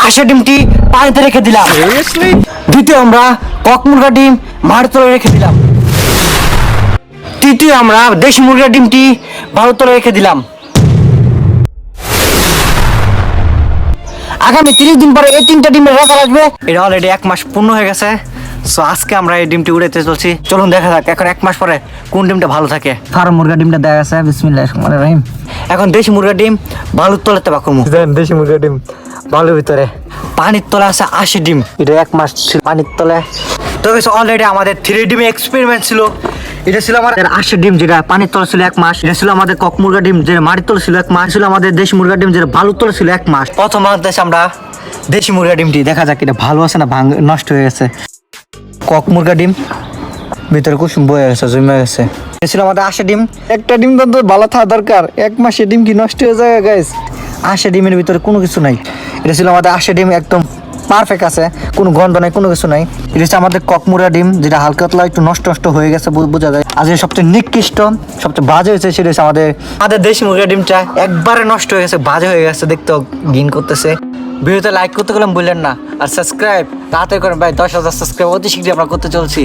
আশা ডিমটি পানিতে রেখে দিলাম। দ্বিতীয় আমরা কক মুরগা ডিম মাটির তলায় রেখে দিলাম। তৃতীয় আমরা দেশি মুরগির ডিমটি বালুর তলায় রেখে দিলাম। আগামী 30 দিন পরে এই 3টা ডিমের রেজাল্ট আসবে। এটা অলরেডি 1 মাস পূর্ণ হয়ে গেছে। সো আজকে আমরা এই ডিমটি উড়াইতে চলছি। চলুন দেখা যাক এখন 1 মাস পরে কোন ডিমটা ভালো থাকে। ফার্ম মুরগা ডিমটা দেখা গেছে। বিসমিল্লাহির রহমানির রহিম। এখন দেশি মুরগা ডিম বালুর তলাতে বাকুমু। দেশি মুরগা ডিম বালুর ভিতরে, পানির তলে আছে 80 ডিম। এটা 1 মাস ছিল পানির তলে। তো অলরেডি আমাদের 3 ডিম এক্সপেরিমেন্ট ছিল। এটা ছিল আমাদের 80 ডিম যেটা পানির তলে ছিল 1 মাস। এটা ছিল আমাদের কক মুরগা ডিম যেটা মাটির তলে ছিল 1 মাস। ছিল আমাদের দেশি মুরগা ডিম যেটা বালুর তলে ছিল 1 মাস। প্রথম বাংলাদেশে আমরা দেশি মুরগা ডিমটি দেখা যাক এটা ভালো আছে না নষ্ট হয়ে গেছে। কক মুরগা ডিম ভিতরে কুসুম বয়ে গেছে, জমে গেছে। এটা ছিল আমাদের 80 ডিম। একটা ডিম তো ভালো থাকা দরকার, 1 মাসে ডিম কি নষ্ট হয়ে যায় গাইস? 80 ডিমের ভিতরে কোনো কিছু নাই। এটা ছিল আমাদের 80 ডিম, একদম পারফেক্ট আছে, কোনো গন্ধ নাই, কোনো কিছু নাই। এটা হচ্ছে আমাদের কক মুরগা ডিম যেটা হালকা পাতলা একটু নষ্ট হয়ে গেছে, বোঝা যায়। আজ সবচেয়ে নিকৃষ্ট সবচেয়ে বাজে হয়েছে সেটা হচ্ছে আমাদের দেশি মুরগা ডিমটা একবারে নষ্ট হয়ে গেছে, বাজে হয়ে গেছে, দেখতে ঘিন করতেছে। ভিডিওতে লাইক করতে গেলাম বললেন না, আর সাবস্ক্রাইব তাড়াতাড়ি করেন ভাই। 10,000 সাবস্ক্রাইব অতি শীঘ্রই আমরা করতে চলছি।